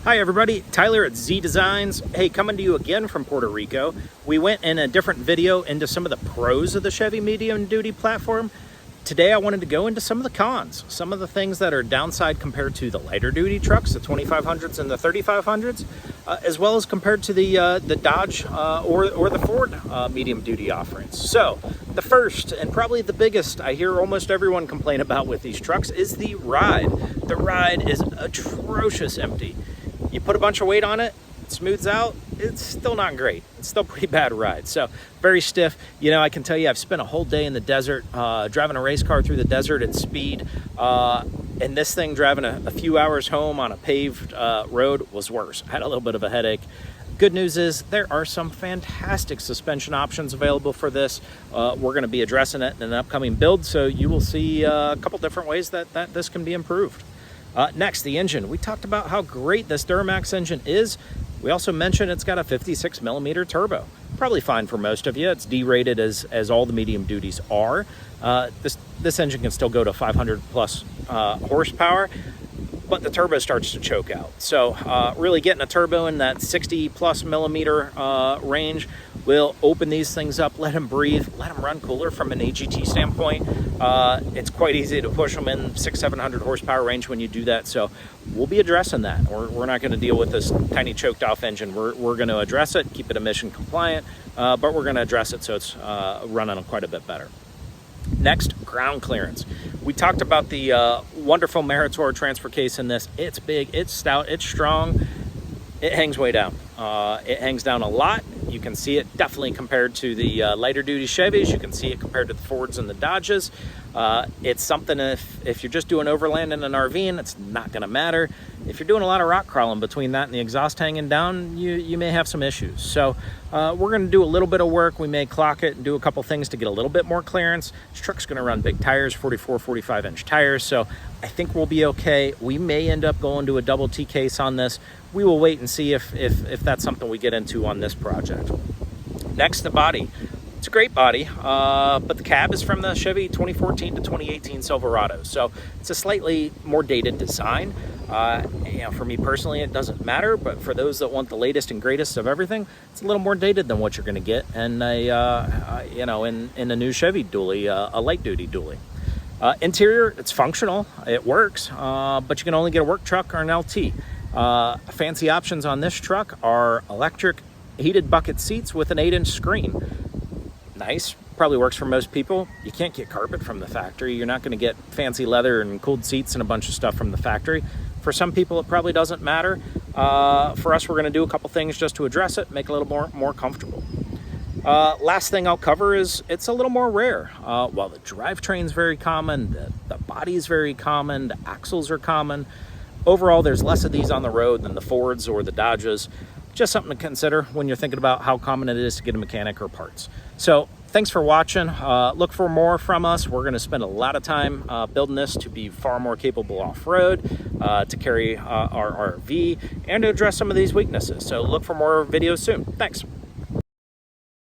Hi everybody, Tyler at Z Designs. Hey, coming to you again from Puerto Rico. We went in a different video into some of the pros of the Chevy medium duty platform. Today I wanted to go into some of the cons, some of the things that are downside compared to the lighter duty trucks, the 2500s and the 3500s, as well as compared to the Dodge or the Ford medium duty offerings. So the first and probably the biggest I hear almost everyone complain about with these trucks is the ride. The ride is atrocious empty. You put a bunch of weight on it, it smooths out, it's still not great. It's still a pretty bad ride. So very stiff. You know, I can tell you I've spent a whole day in the desert driving a race car through the desert at speed. And this thing driving a few hours home on a paved road was worse. I had a little bit of a headache. Good news is there are some fantastic suspension options available for this. We're going to be addressing it in an upcoming build, so you will see a couple different ways that this can be improved. Next, the engine. We talked about how great this Duramax engine is. We also mentioned it's got a 56 millimeter turbo. Probably fine for most of you. It's D-rated as all the medium duties are. This engine can still go to 500 plus horsepower, but the turbo starts to choke out. So really getting a turbo in that 60 plus millimeter range will open these things up, let them breathe, let them run cooler from an AGT standpoint. It's quite easy to push them in 600-700 horsepower range when you do that. So we'll be addressing that. We're not going to deal with this tiny choked off engine. We're going to address it, keep it emission compliant, but we're going to address it so it's running quite a bit better. Next, ground clearance. We talked about the wonderful Meritor transfer case in this. It's big, it's stout, it's strong. It hangs way down. It hangs down a lot. You can see it definitely compared to the lighter duty Chevys. You can see it compared to the Fords and the Dodges. It's something if you're just doing overland in an RV, and it's not going to matter. If you're doing a lot of rock crawling between that and the exhaust hanging down, you may have some issues. So we're going to do a little bit of work. We may clock it and do a couple things to get a little bit more clearance. This truck's going to run big tires, 44, 45 inch tires. So I think we'll be okay. We may end up going to a double T case on this. We will wait and see if that's something we get into on this project. Next, the body. It's a great body, but the cab is from the Chevy 2014 to 2018 Silverado. So it's a slightly more dated design. For me personally, it doesn't matter, but for those that want the latest and greatest of everything, it's a little more dated than what you're going to get in in a new Chevy dually, a light duty dually. Interior, it's functional, it works, but you can only get a work truck or an LT. Fancy options on this truck are electric heated bucket seats with an 8-inch screen. Nice, probably works for most people. You can't get carpet from the factory. You're not going to get fancy leather and cooled seats and a bunch of stuff from the factory. For some people, it probably doesn't matter. For us, we're going to do a couple things just to address it, make it a little more comfortable. Last thing I'll cover is it's a little more rare. While the drivetrain's very common, the body's very common, the axles are common. Overall, there's less of these on the road than the Fords or the Dodges. Just something to consider when you're thinking about how common it is to get a mechanic or parts. So thanks for watching. Look for more from us. We're going to spend a lot of time building this to be far more capable off-road, to carry our RV, and to address some of these weaknesses. So look for more videos soon. Thanks.